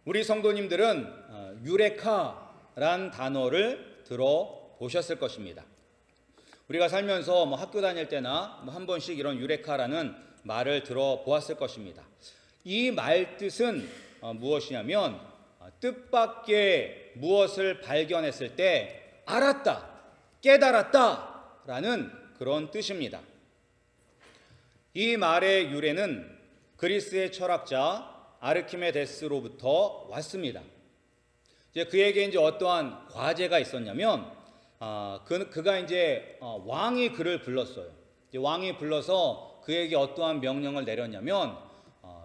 우리 성도님들은 유레카란 단어를 들어보셨을 것입니다. 우리가 살면서 학교 다닐 때나 한 번씩 이런 유레카라는 말을 들어보았을 것입니다. 이 말 뜻은 무엇이냐면 뜻밖의 무엇을 발견했을 때 알았다, 깨달았다 라는 그런 뜻입니다. 이 말의 유래는 그리스의 철학자 아르키메데스로부터 왔습니다. 그에게 어떠한 과제가 있었냐면 그가 왕이 그를 불렀어요. 왕이 불러서 그에게 어떠한 명령을 내렸냐면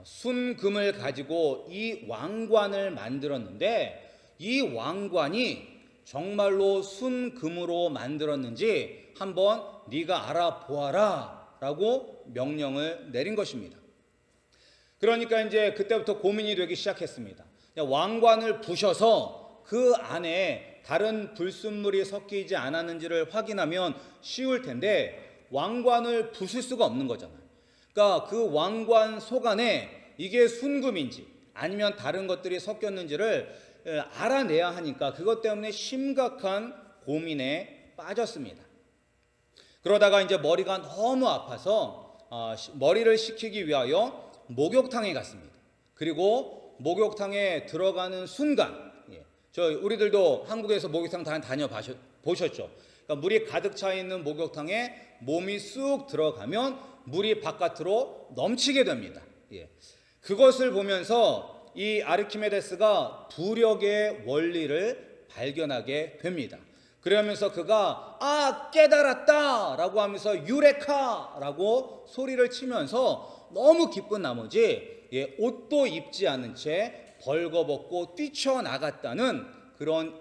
순금을 가지고 이 왕관을 만들었는데 이 왕관이 정말로 순금으로 만들었는지 한번 네가 알아보아라 라고 명령을 내린 것입니다. 그러니까 그때부터 고민이 되기 시작했습니다. 왕관을 부셔서 그 안에 다른 불순물이 섞이지 않았는지를 확인하면 쉬울 텐데 왕관을 부술 수가 없는 거잖아요. 그러니까 그 왕관 속 안에 이게 순금인지 아니면 다른 것들이 섞였는지를 알아내야 하니까 그것 때문에 심각한 고민에 빠졌습니다. 그러다가 머리가 너무 아파서 머리를 식히기 위하여 목욕탕에 갔습니다. 그리고 목욕탕에 들어가는 순간, 우리들도 한국에서 목욕탕 다녀보셨죠? 그러니까 물이 가득 차 있는 목욕탕에 몸이 쑥 들어가면 물이 바깥으로 넘치게 됩니다. 그것을 보면서 이 아르키메데스가 부력의 원리를 발견하게 됩니다. 그러면서 그가 깨달았다 라고 하면서 유레카 라고 소리를 치면서 너무 기쁜 나머지 옷도 입지 않은 채 벌거벗고 뛰쳐나갔다는 그런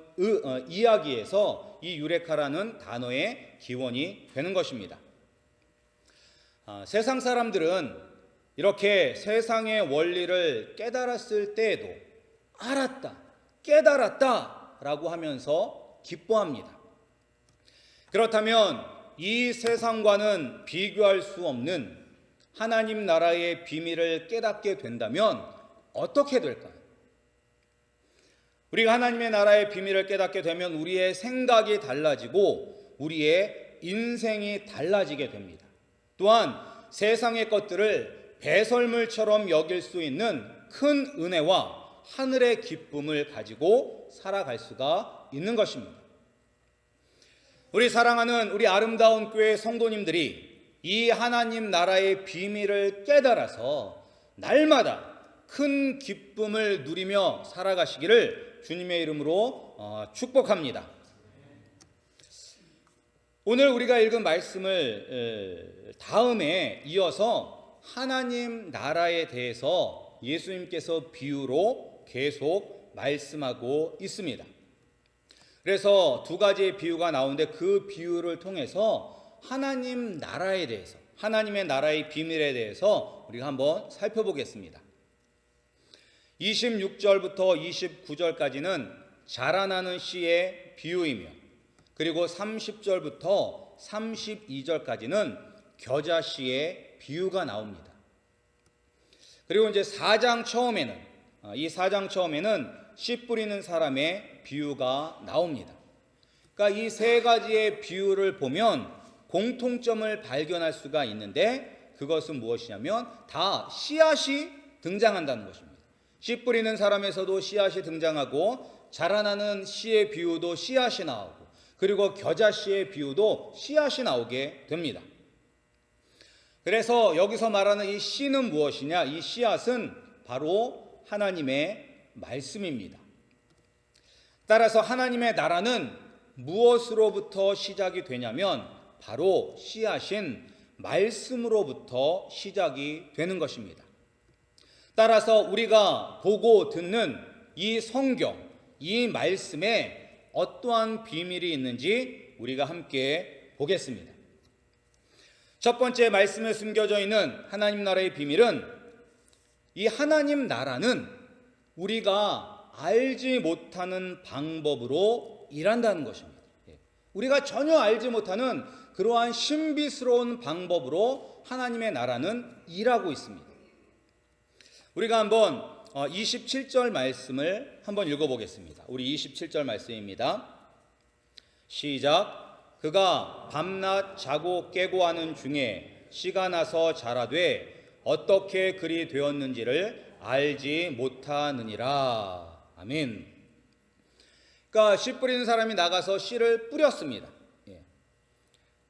이야기에서 이 유레카라는 단어의 기원이 되는 것입니다. 세상 사람들은 이렇게 세상의 원리를 깨달았을 때에도 알았다, 깨달았다 라고 하면서 기뻐합니다. 그렇다면 이 세상과는 비교할 수 없는 하나님 나라의 비밀을 깨닫게 된다면 어떻게 될까요? 우리가 하나님의 나라의 비밀을 깨닫게 되면 우리의 생각이 달라지고 우리의 인생이 달라지게 됩니다. 또한 세상의 것들을 배설물처럼 여길 수 있는 큰 은혜와 하늘의 기쁨을 가지고 살아갈 수가 있는 것입니다. 우리 사랑하는 우리 아름다운 교회 성도님들이 이 하나님 나라의 비밀을 깨달아서 날마다 큰 기쁨을 누리며 살아가시기를 주님의 이름으로 축복합니다. 오늘 우리가 읽은 말씀을 다음에 이어서 하나님 나라에 대해서 예수님께서 비유로 계속 말씀하고 있습니다. 그래서 두 가지의 비유가 나오는데 그 비유를 통해서 하나님 나라에 대해서, 하나님의 나라의 비밀에 대해서 우리가 한번 살펴보겠습니다. 26절부터 29절까지는 자라나는 씨의 비유이며 그리고 30절부터 32절까지는 겨자 씨의 비유가 나옵니다. 그리고 4장 처음에는 이 4장 처음에는 씨 뿌리는 사람의 비유가 나옵니다. 그러니까 이 세 가지의 비유를 보면 공통점을 발견할 수가 있는데 그것은 무엇이냐면 다 씨앗이 등장한다는 것입니다. 씨 뿌리는 사람에서도 씨앗이 등장하고 자라나는 씨의 비유도 씨앗이 나오고 그리고 겨자 씨의 비유도 씨앗이 나오게 됩니다. 그래서 여기서 말하는 이 씨는 무엇이냐? 이 씨앗은 바로 하나님의 말씀입니다. 따라서 하나님의 나라는 무엇으로부터 시작이 되냐면 바로 씨앗인 말씀으로부터 시작이 되는 것입니다. 따라서 우리가 보고 듣는 이 성경, 이 말씀에 어떠한 비밀이 있는지 우리가 함께 보겠습니다. 첫 번째 말씀에 숨겨져 있는 하나님 나라의 비밀은 이 하나님 나라는 우리가 알지 못하는 방법으로 일한다는 것입니다. 우리가 전혀 알지 못하는 그러한 신비스러운 방법으로 하나님의 나라는 일하고 있습니다. 우리가 한번 27절 말씀을 한번 읽어보겠습니다. 우리 27절 말씀입니다. 시작. 그가 밤낮 자고 깨고 하는 중에 씨가 나서 자라되 어떻게 그리 되었는지를 알지 못하느니라. 아멘. 그러니까 씨 뿌리는 사람이 나가서 씨를 뿌렸습니다.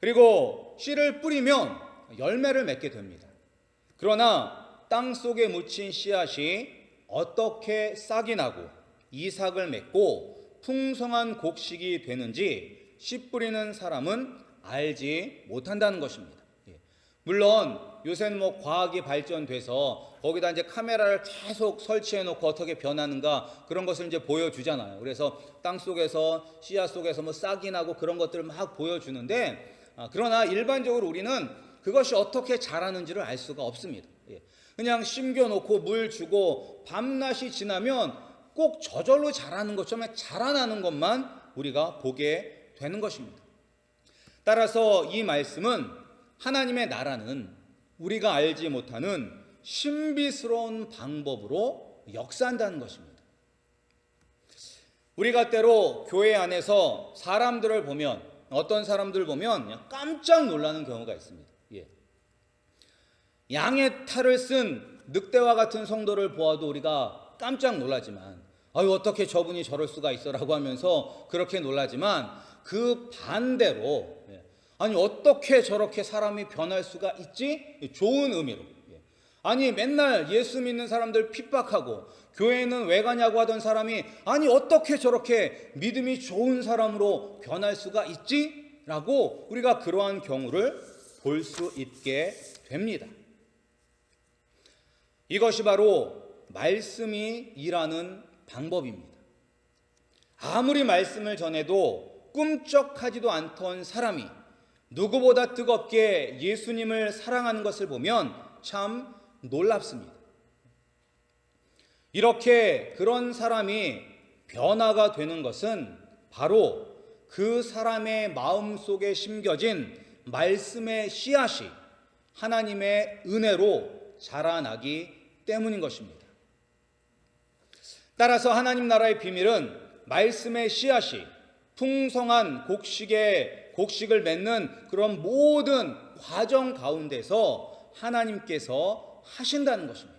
그리고 씨를 뿌리면 열매를 맺게 됩니다. 그러나 땅 속에 묻힌 씨앗이 어떻게 싹이 나고 이삭을 맺고 풍성한 곡식이 되는지 씨 뿌리는 사람은 알지 못한다는 것입니다. 물론 요새는 과학이 발전돼서 거기다 이제 카메라를 계속 설치해 놓고 어떻게 변하는가 그런 것을 이제 보여주잖아요. 그래서 땅 속에서 씨앗 속에서 싹이 나고 그런 것들을 막 보여주는데, 그러나 일반적으로 우리는 그것이 어떻게 자라는지를 알 수가 없습니다. 그냥 심겨놓고 물 주고 밤낮이 지나면 꼭 저절로 자라는 것처럼 자라나는 것만 우리가 보게 되는 것입니다. 따라서 이 말씀은 하나님의 나라는 우리가 알지 못하는 신비스러운 방법으로 역사한다는 것입니다. 우리가 때로 교회 안에서 사람들을 보면, 어떤 사람들을 보면 깜짝 놀라는 경우가 있습니다. 양의 탈을 쓴 늑대와 같은 성도를 보아도 우리가 깜짝 놀라지만, 아유 어떻게 저분이 저럴 수가 있어라고 하면서 그렇게 놀라지만, 그 반대로 아니 어떻게 저렇게 사람이 변할 수가 있지? 좋은 의미로. 아니 맨날 예수 믿는 사람들 핍박하고 교회는 왜 가냐고 하던 사람이 아니 어떻게 저렇게 믿음이 좋은 사람으로 변할 수가 있지? 라고 우리가 그러한 경우를 볼 수 있게 됩니다. 이것이 바로 말씀이 일하는 방법입니다. 아무리 말씀을 전해도 꿈쩍하지도 않던 사람이 누구보다 뜨겁게 예수님을 사랑하는 것을 보면 참 놀랍습니다. 이렇게 그런 사람이 변화가 되는 것은 바로 그 사람의 마음속에 심겨진 말씀의 씨앗이 하나님의 은혜로 자라나기 때문인 것입니다. 따라서 하나님 나라의 비밀은 말씀의 씨앗이 풍성한 곡식을 맺는 그런 모든 과정 가운데서 하나님께서 하신다는 것입니다.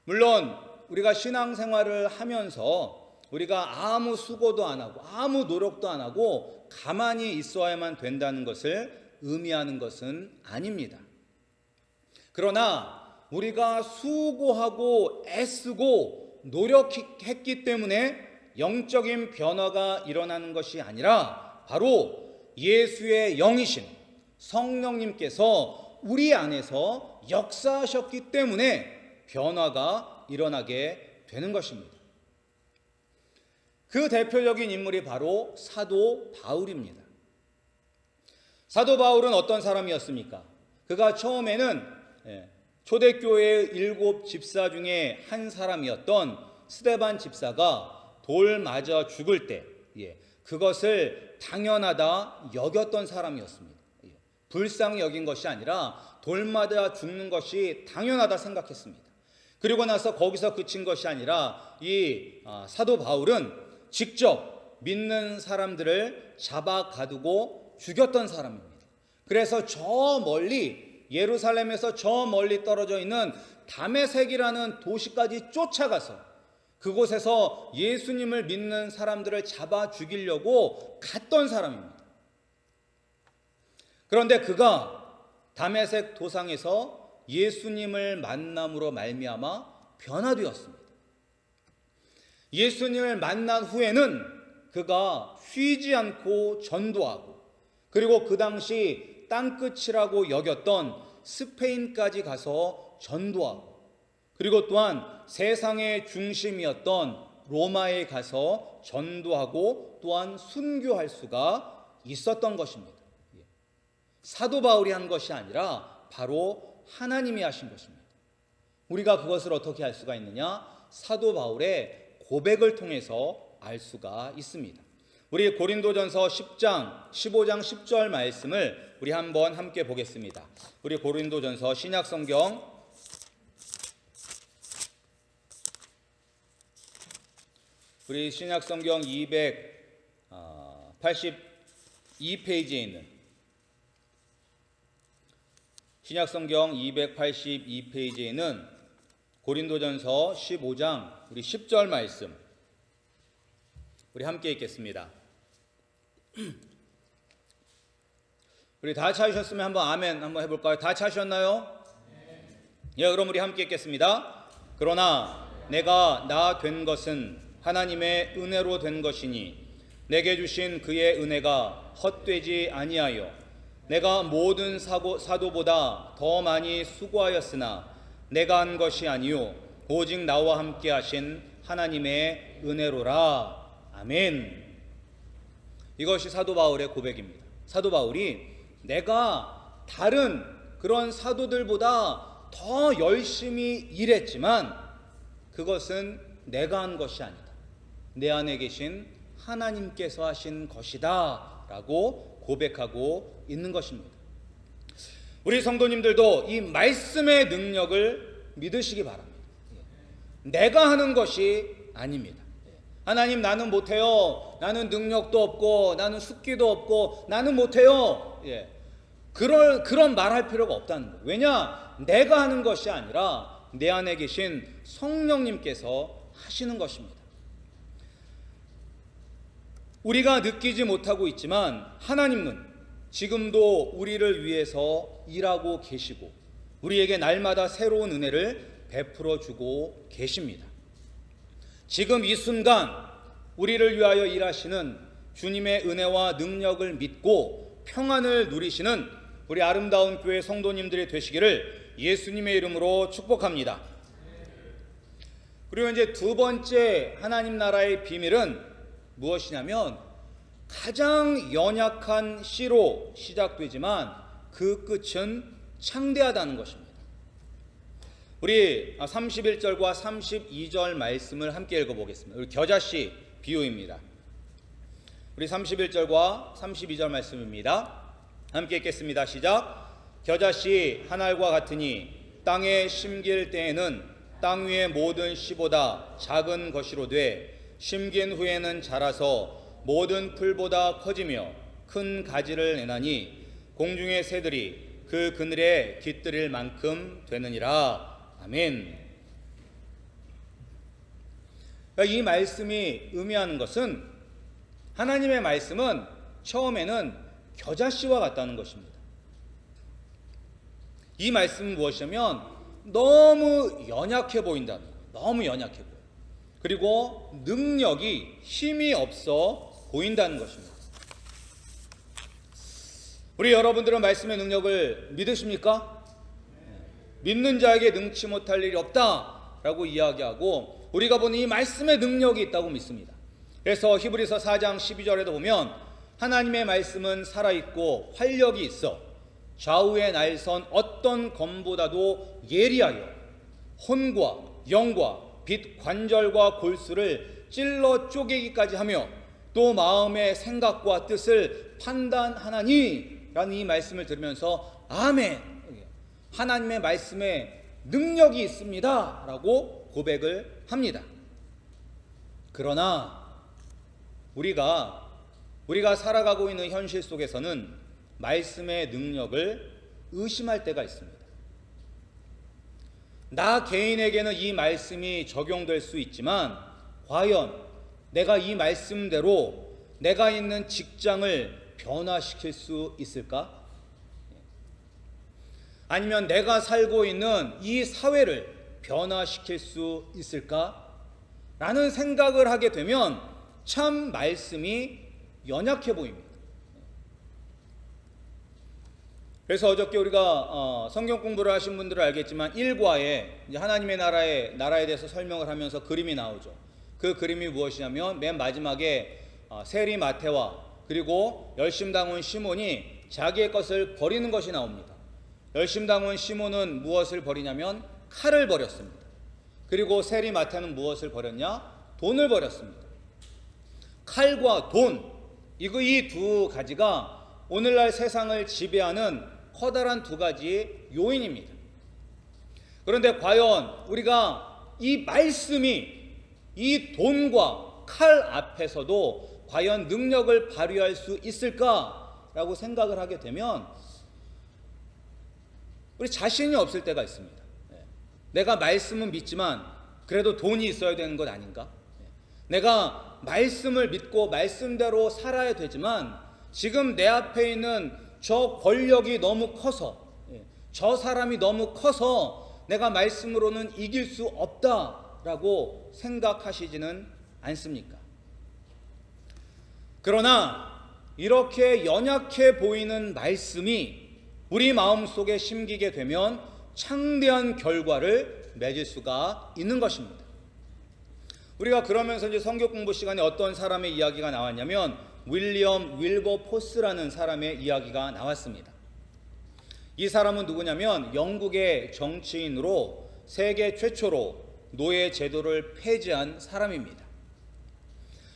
물론 우리가 신앙생활을 하면서 우리가 아무 수고도 안 하고 아무 노력도 안 하고 가만히 있어야만 된다는 것을 의미하는 것은 아닙니다. 그러나 우리가 수고하고 애쓰고 노력했기 때문에 영적인 변화가 일어나는 것이 아니라 바로 예수의 영이신 성령님께서 우리 안에서 역사하셨기 때문에 변화가 일어나게 되는 것입니다. 그 대표적인 인물이 바로 사도 바울입니다. 사도 바울은 어떤 사람이었습니까? 그가 처음에는 초대교회의 7 집사 중에 한 사람이었던 스데반 집사가 돌 맞아 죽을 때 그것을 당연하다 여겼던 사람이었습니다. 불쌍히 여긴 것이 아니라 돌 맞아 죽는 것이 당연하다 생각했습니다. 그리고 나서 거기서 그친 것이 아니라 이 사도 바울은 직접 믿는 사람들을 잡아 가두고 죽였던 사람입니다. 그래서 저 멀리 예루살렘에서 저 멀리 떨어져 있는 다메섹이라는 도시까지 쫓아가서 그곳에서 예수님을 믿는 사람들을 잡아 죽이려고 갔던 사람입니다. 그런데 그가 다메섹 도상에서 예수님을 만남으로 말미암아 변화되었습니다. 예수님을 만난 후에는 그가 쉬지 않고 전도하고, 그리고 그 당시 땅끝이라고 여겼던 스페인까지 가서 전도하고, 그리고 또한 세상의 중심이었던 로마에 가서 전도하고 또한 순교할 수가 있었던 것입니다. 사도 바울이 한 것이 아니라 바로 하나님이 하신 것입니다. 우리가 그것을 어떻게 알 수가 있느냐? 사도 바울의 고백을 통해서 알 수가 있습니다. 우리 고린도전서 10장 15장 10절 말씀을 우리 한번 함께 보겠습니다. 우리 고린도전서 신약성경 우리 신약성경 282페이지에 있는 신약성경 282페이지에 있는 고린도전서 15장 우리 10절 말씀 우리 함께 읽겠습니다. 우리 다 찾으셨으면 한번 아멘 한번 해볼까요? 다 찾으셨나요? 예, 그럼 우리 함께 읽겠습니다. 그러나 내가 나 된 것은 하나님의 은혜로 된 것이니 내게 주신 그의 은혜가 헛되지 아니하여 내가 모든 사도보다 더 많이 수고하였으나 내가 한 것이 아니요 오직 나와 함께 하신 하나님의 은혜로라. 아멘. 이것이 사도 바울의 고백입니다. 사도 바울이 내가 다른 그런 사도들보다 더 열심히 일했지만 그것은 내가 한 것이 아니다. 내 안에 계신 하나님께서 하신 것이다 라고 고백하고 있는 것입니다. 우리 성도님들도 이 말씀의 능력을 믿으시기 바랍니다. 내가 하는 것이 아닙니다. 하나님 나는 못해요. 나는 능력도 없고 나는 숙기도 없고 나는 못해요. 그런 말할 필요가 없다는 거예요. 왜냐? 내가 하는 것이 아니라 내 안에 계신 성령님께서 하시는 것입니다. 우리가 느끼지 못하고 있지만 하나님은 지금도 우리를 위해서 일하고 계시고 우리에게 날마다 새로운 은혜를 베풀어 주고 계십니다. 지금 이 순간 우리를 위하여 일하시는 주님의 은혜와 능력을 믿고 평안을 누리시는 우리 아름다운 교회 성도님들이 되시기를 예수님의 이름으로 축복합니다. 그리고 이제 두 번째 하나님 나라의 비밀은 무엇이냐면 가장 연약한 씨로 시작되지만 그 끝은 창대하다는 것입니다. 우리 31절과 32절 말씀을 함께 읽어보겠습니다. 우리 겨자씨 비유입니다. 우리 31절과 32절 말씀입니다. 함께 읽겠습니다. 시작. 겨자씨 한 알과 같으니 땅에 심길 때에는 땅 위의 모든 씨보다 작은 것이로 돼 심긴 후에는 자라서 모든 풀보다 커지며 큰 가지를 내나니 공중의 새들이 그 그늘에 깃들일 만큼 되느니라. 아멘. 이 말씀이 의미하는 것은 하나님의 말씀은 처음에는 겨자씨와 같다는 것입니다. 이 말씀은 무엇이냐면 너무 연약해 보인다는 거예요. 너무 연약해 보여요. 그리고 능력이 힘이 없어 보인다는 것입니다. 우리 여러분들은 말씀의 능력을 믿으십니까? 믿는 자에게 능치 못할 일이 없다라고 이야기하고 우리가 보는 이 말씀의 능력이 있다고 믿습니다. 그래서 히브리서 4장 12절에도 보면 하나님의 말씀은 살아있고 활력이 있어 좌우의 날선 어떤 검보다도 예리하여 혼과 영과 빛 관절과 골수를 찔러 쪼개기까지 하며 또 마음의 생각과 뜻을 판단하나니 라는 이 말씀을 들으면서 아멘, 하나님의 말씀에 능력이 있습니다 라고 고백을 합니다. 그러나 우리가 살아가고 있는 현실 속에서는 말씀의 능력을 의심할 때가 있습니다. 나 개인에게는 이 말씀이 적용될 수 있지만 과연 내가 이 말씀대로 내가 있는 직장을 변화시킬 수 있을까? 아니면 내가 살고 있는 이 사회를 변화시킬 수 있을까? 라는 생각을 하게 되면 참 말씀이 연약해 보입니다. 그래서 어저께 우리가 성경 공부를 하신 분들은 알겠지만 1과에 이제 하나님의 나라에 대해서 설명을 하면서 그림이 나오죠. 그 그림이 무엇이냐면 맨 마지막에 세리 마태와 그리고 열심당원 시몬이 자기의 것을 버리는 것이 나옵니다. 열심당원 시몬은 무엇을 버리냐면 칼을 버렸습니다. 그리고 세리 마태는 무엇을 버렸냐? 돈을 버렸습니다. 칼과 돈, 이 두 가지가 오늘날 세상을 지배하는 커다란 두 가지 요인입니다. 그런데 과연 우리가 이 말씀이 이 돈과 칼 앞에서도 과연 능력을 발휘할 수 있을까라고 생각을 하게 되면 우리 자신이 없을 때가 있습니다. 내가 말씀은 믿지만 그래도 돈이 있어야 되는 것 아닌가? 내가 말씀을 믿고 말씀대로 살아야 되지만 지금 내 앞에 있는 저 권력이 너무 커서, 저 사람이 너무 커서 내가 말씀으로는 이길 수 없다라고 생각하시지는 않습니까? 그러나 이렇게 연약해 보이는 말씀이 우리 마음속에 심기게 되면 창대한 결과를 맺을 수가 있는 것입니다. 우리가 그러면서 이제 성경 공부 시간에 어떤 사람의 이야기가 나왔냐면 윌리엄 윌버포스라는 사람의 이야기가 나왔습니다. 이 사람은 누구냐면 영국의 정치인으로 세계 최초로 노예 제도를 폐지한 사람입니다.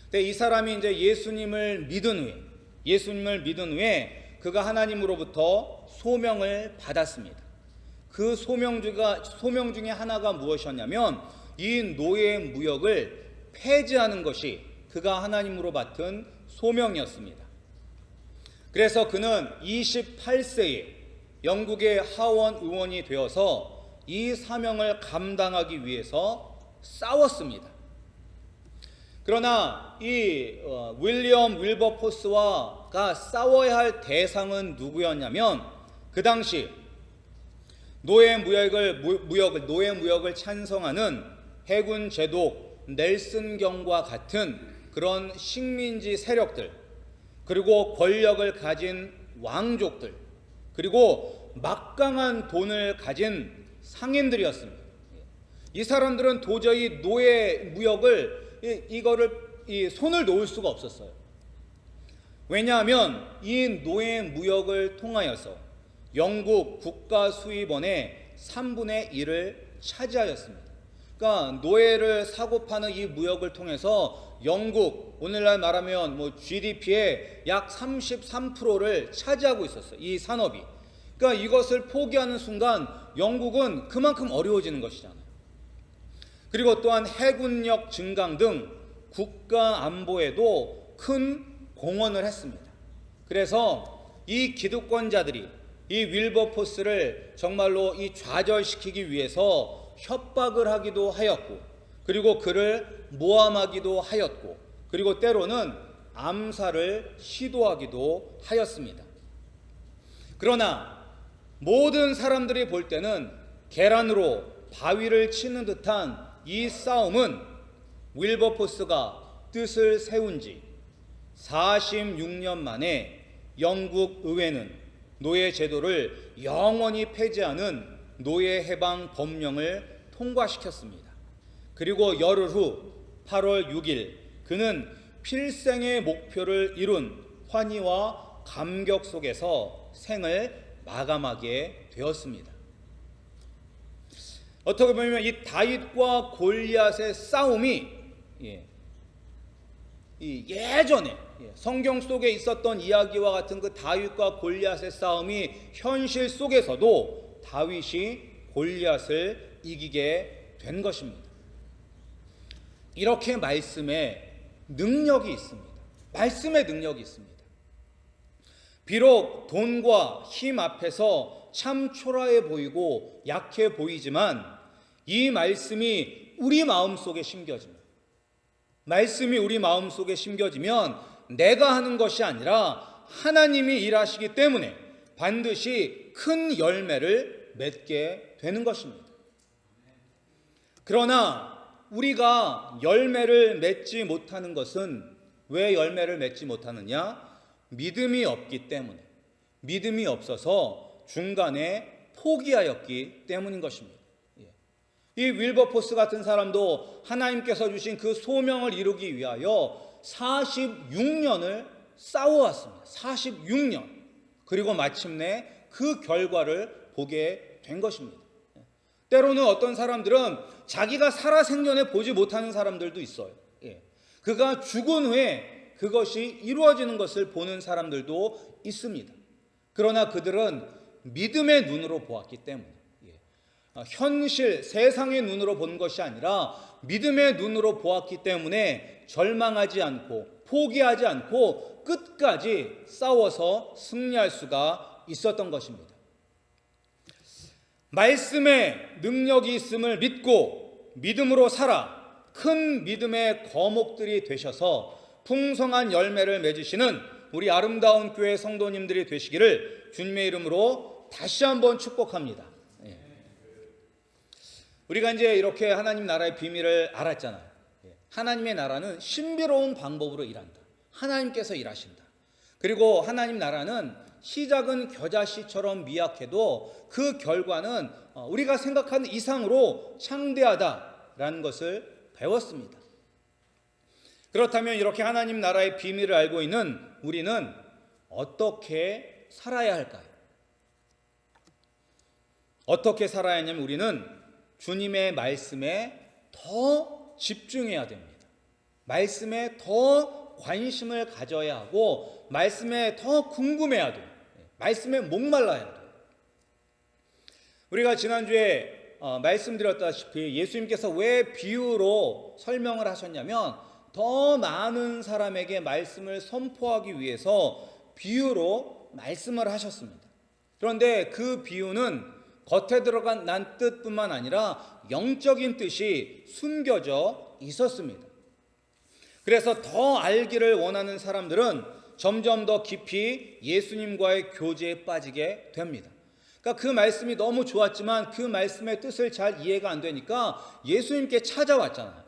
근데 이 사람이 이제 예수님을 믿은 후에 그가 하나님으로부터 소명을 받았습니다. 그 소명 중에 하나가 무엇이었냐면 이 노예 무역을 폐지하는 것이 그가 하나님으로 맡은 소명이었습니다. 그래서 그는 28세에 영국의 하원 의원이 되어서 이 사명을 감당하기 위해서 싸웠습니다. 그러나 이 윌리엄 윌버포스와가 싸워야 할 대상은 누구였냐면 그 당시 노예 무역을 찬성하는 해군 제독 넬슨 경과 같은 그런 식민지 세력들, 그리고 권력을 가진 왕족들, 그리고 막강한 돈을 가진 상인들이었습니다. 이 사람들은 도저히 노예 무역을 손을 놓을 수가 없었어요. 왜냐하면 이 노예 무역을 통하여서 영국 국가 수입원의 3분의 1을 차지하였습니다. 그러니까 노예를 사고 파는 이 무역을 통해서 영국, 오늘날 말하면 GDP의 약 33%를 차지하고 있었어요. 이 산업이. 그러니까 이것을 포기하는 순간 영국은 그만큼 어려워지는 것이잖아요. 그리고 또한 해군력 증강 등 국가 안보에도 큰 공헌을 했습니다. 그래서 이 기득권자들이 이 윌버포스를 정말로 이 좌절시키기 위해서 협박을 하기도 하였고, 그리고 그를 모함하기도 하였고, 그리고 때로는 암살을 시도하기도 하였습니다. 그러나 모든 사람들이 볼 때는 계란으로 바위를 치는 듯한 이 싸움은 윌버포스가 뜻을 세운 지 46년 만에 영국 의회는 노예 제도를 영원히 폐지하는 노예 해방 법령을 통과시켰습니다. 그리고 열흘 후 8월 6일 그는 필생의 목표를 이룬 환희와 감격 속에서 생을 마감하게 되었습니다. 어떻게 보면 이 다윗과 골리앗의 싸움이 예전에 성경 속에 있었던 이야기와 같은 그 다윗과 골리앗의 싸움이 현실 속에서도 다윗이 골리앗을 이기게 된 것입니다. 이렇게 말씀에 능력이 있습니다. 말씀에 능력이 있습니다. 비록 돈과 힘 앞에서 참 초라해 보이고 약해 보이지만 이 말씀이 우리 마음속에 심겨집니다. 말씀이 우리 마음속에 심겨지면 내가 하는 것이 아니라 하나님이 일하시기 때문에 반드시 큰 열매를 맺게 되는 것입니다. 그러나 우리가 열매를 맺지 못하는 것은 왜 열매를 맺지 못하느냐? 믿음이 없기 때문에, 믿음이 없어서 중간에 포기하였기 때문인 것입니다. 이 윌버포스 같은 사람도 하나님께서 주신 그 소명을 이루기 위하여 46년을 싸워왔습니다. 46년. 그리고 마침내 그 결과를 보게 된 것입니다. 때로는 어떤 사람들은 자기가 살아생전에 보지 못하는 사람들도 있어요. 그가 죽은 후에 그것이 이루어지는 것을 보는 사람들도 있습니다. 그러나 그들은 믿음의 눈으로 보았기 때문에 현실, 세상의 눈으로 본 것이 아니라 믿음의 눈으로 보았기 때문에 절망하지 않고 포기하지 않고 끝까지 싸워서 승리할 수가 있었던 것입니다. 말씀에 능력이 있음을 믿고 믿음으로 살아 큰 믿음의 거목들이 되셔서 풍성한 열매를 맺으시는 우리 아름다운 교회 성도님들이 되시기를 주님의 이름으로 다시 한번 축복합니다. 우리가 이제 이렇게 하나님 나라의 비밀을 알았잖아요. 하나님의 나라는 신비로운 방법으로 일한다. 하나님께서 일하신다. 그리고 하나님 나라는 시작은 겨자씨처럼 미약해도 그 결과는 우리가 생각하는 이상으로 창대하다라는 것을 배웠습니다. 그렇다면 이렇게 하나님 나라의 비밀을 알고 있는 우리는 어떻게 살아야 할까요? 어떻게 살아야 하냐면 우리는 주님의 말씀에 더 집중해야 됩니다. 말씀에 더 관심을 가져야 하고 말씀에 더 궁금해야 돼요. 말씀에 목말라야 돼요. 우리가 지난주에 말씀드렸다시피 예수님께서 왜 비유로 설명을 하셨냐면 더 많은 사람에게 말씀을 선포하기 위해서 비유로 말씀을 하셨습니다. 그런데 그 비유는 겉에 들어간 난 뜻뿐만 아니라 영적인 뜻이 숨겨져 있었습니다. 그래서 더 알기를 원하는 사람들은 점점 더 깊이 예수님과의 교제에 빠지게 됩니다. 그러니까 그 말씀이 너무 좋았지만 그 말씀의 뜻을 잘 이해가 안 되니까 예수님께 찾아왔잖아요.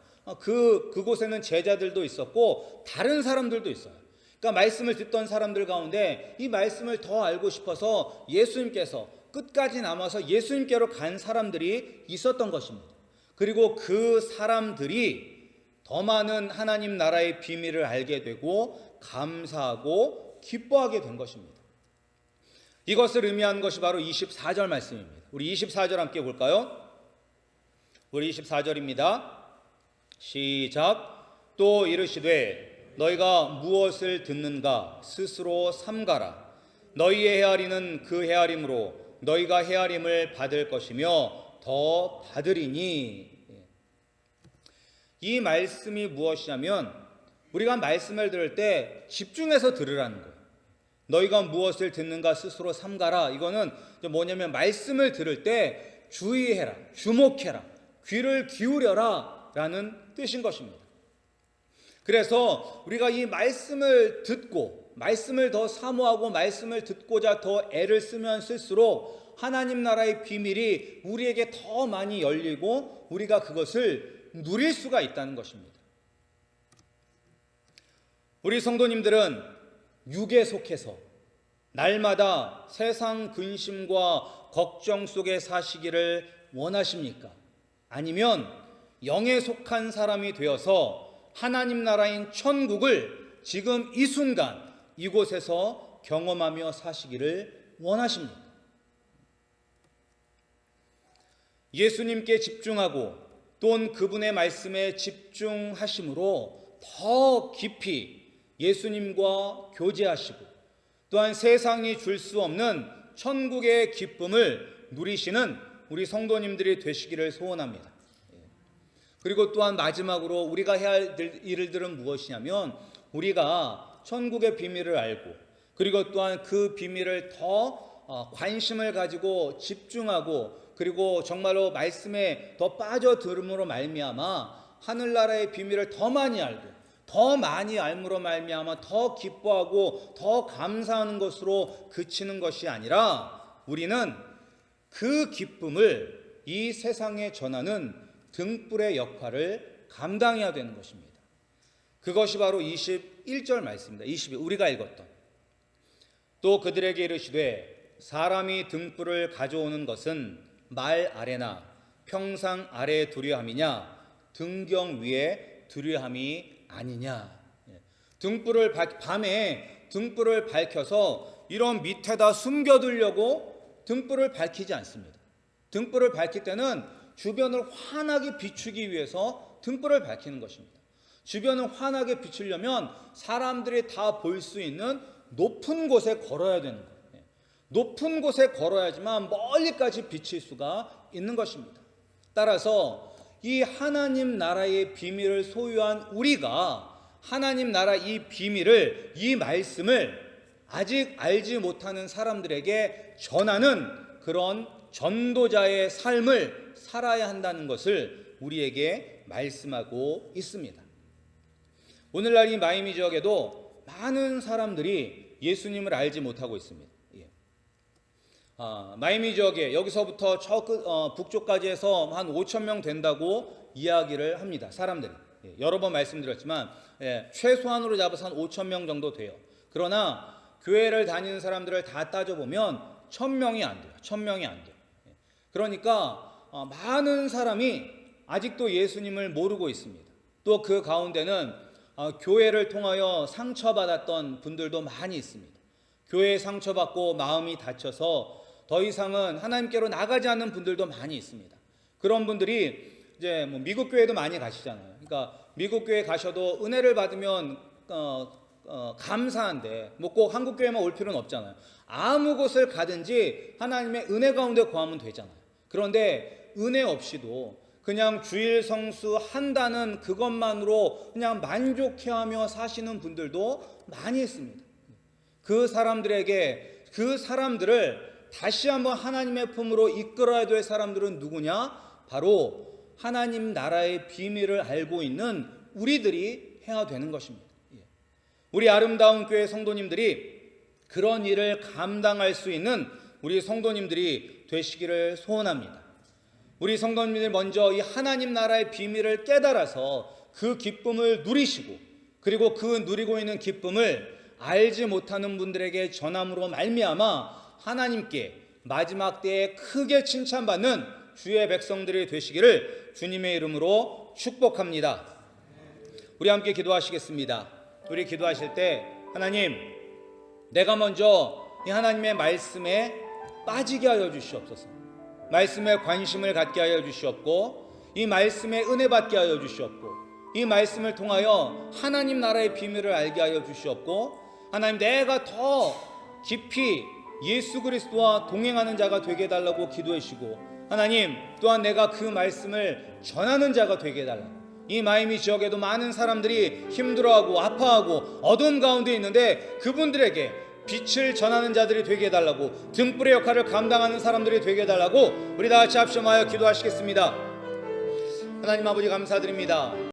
그곳에는 제자들도 있었고 다른 사람들도 있어요. 그러니까 말씀을 듣던 사람들 가운데 이 말씀을 더 알고 싶어서 예수님께서 끝까지 남아서 예수님께로 간 사람들이 있었던 것입니다. 그리고 그 사람들이 더 많은 하나님 나라의 비밀을 알게 되고 감사하고 기뻐하게 된 것입니다. 이것을 의미하는 것이 바로 24절 말씀입니다. 우리 24절 함께 볼까요? 우리 24절입니다. 시작. 또 이르시되 너희가 무엇을 듣는가 스스로 삼가라. 너희의 헤아리는 그 헤아림으로 너희가 헤아림을 받을 것이며 더 받으리니. 이 말씀이 무엇이냐면 우리가 말씀을 들을 때 집중해서 들으라는 거예요. 너희가 무엇을 듣는가 스스로 삼가라. 이거는 뭐냐면 말씀을 들을 때 주의해라, 주목해라, 귀를 기울여라 라는 뜻인 것입니다. 그래서 우리가 이 말씀을 듣고 말씀을 더 사모하고 말씀을 듣고자 더 애를 쓰면 쓸수록 하나님 나라의 비밀이 우리에게 더 많이 열리고 우리가 그것을 누릴 수가 있다는 것입니다. 우리 성도님들은 육에 속해서 날마다 세상 근심과 걱정 속에 사시기를 원하십니까? 아니면 영에 속한 사람이 되어서 하나님 나라인 천국을 지금 이 순간 이곳에서 경험하며 사시기를 원하십니까? 예수님께 집중하고 또는 그분의 말씀에 집중하심으로 더 깊이 예수님과 교제하시고 또한 세상이 줄 수 없는 천국의 기쁨을 누리시는 우리 성도님들이 되시기를 소원합니다. 그리고 또한 마지막으로 우리가 해야 할 일들은 무엇이냐면 우리가 천국의 비밀을 알고 그리고 또한 그 비밀을 더 관심을 가지고 집중하고 그리고 정말로 말씀에 더 빠져들음으로 말미암아 하늘나라의 비밀을 더 많이 알고 더 많이 알므로 말미암아 더 기뻐하고 더 감사하는 것으로 그치는 것이 아니라 우리는 그 기쁨을 이 세상에 전하는 등불의 역할을 감당해야 되는 것입니다. 그것이 바로 21절 말씀입니다. 22 우리가 읽었던 또 그들에게 이르시되 사람이 등불을 가져오는 것은 말 아래나 평상 아래에 두려 함이냐 등경 위에 두려 함이 아니냐. 등불을 밤에 등불을 밝혀서 이런 밑에다 숨겨두려고 등불을 밝히지 않습니다. 등불을 밝힐 때는 주변을 환하게 비추기 위해서 등불을 밝히는 것입니다. 주변을 환하게 비추려면 사람들이 다 볼 수 있는 높은 곳에 걸어야 되는 거예요. 높은 곳에 걸어야지만 멀리까지 비칠 수가 있는 것입니다. 따라서 이 하나님 나라의 비밀을 소유한 우리가 하나님 나라 이 비밀을, 이 말씀을 아직 알지 못하는 사람들에게 전하는 그런 전도자의 삶을 살아야 한다는 것을 우리에게 말씀하고 있습니다. 오늘날 이 마이미 지역에도 많은 사람들이 예수님을 알지 못하고 있습니다. 마이미 지역에 여기서부터 저 북쪽까지 해서 한 5천 명 된다고 이야기를 합니다. 사람들이. 여러 번 말씀드렸지만 최소한으로 잡아서 한 5천 명 정도 돼요. 그러나 교회를 다니는 사람들을 다 따져보면 1,000명이 안 돼요. 1,000명이 안 돼요. 그러니까 많은 사람이 아직도 예수님을 모르고 있습니다. 또 그 가운데는 교회를 통하여 상처받았던 분들도 많이 있습니다. 교회에 상처받고 마음이 다쳐서 더 이상은 하나님께로 나가지 않는 분들도 많이 있습니다. 그런 분들이 이제 뭐 미국 교회도 많이 가시잖아요. 그러니까 미국 교회 가셔도 은혜를 받으면 감사한데 뭐 꼭 한국 교회만 올 필요는 없잖아요. 아무 곳을 가든지 하나님의 은혜 가운데 거하면 되잖아요. 그런데 은혜 없이도 그냥 주일 성수 한다는 그것만으로 그냥 만족해하며 사시는 분들도 많이 있습니다. 그 사람들을 다시 한번 하나님의 품으로 이끌어야 될 사람들은 누구냐? 바로 하나님 나라의 비밀을 알고 있는 우리들이 해야 되는 것입니다. 우리 아름다운 교회 성도님들이 그런 일을 감당할 수 있는 우리 성도님들이 되시기를 소원합니다. 우리 성도님들 먼저 이 하나님 나라의 비밀을 깨달아서 그 기쁨을 누리시고, 그리고 그 누리고 있는 기쁨을 알지 못하는 분들에게 전함으로 말미암아 하나님께 마지막 때에 크게 칭찬받는 주의 백성들이 되시기를 주님의 이름으로 축복합니다. 우리 함께 기도하시겠습니다. 우리 기도하실 때 하나님, 내가 먼저 이 하나님의 말씀에 빠지게 하여 주시옵소서. 말씀에 관심을 갖게 하여 주시옵고, 이 말씀에 은혜 받게 하여 주시옵고, 이 말씀을 통하여 하나님 나라의 비밀을 알게 하여 주시옵고, 하나님, 내가 더 깊이 예수 그리스도와 동행하는 자가 되게 해달라고 기도해 주시고, 하나님 또한 내가 그 말씀을 전하는 자가 되게 해달라고. 이 마이미 지역에도 많은 사람들이 힘들어하고 아파하고 어두움 가운데 있는데 그분들에게 빛을 전하는 자들이 되게 해달라고, 등불의 역할을 감당하는 사람들이 되게 해달라고 우리 다 같이 합심하여 기도하시겠습니다. 하나님 아버지, 감사드립니다.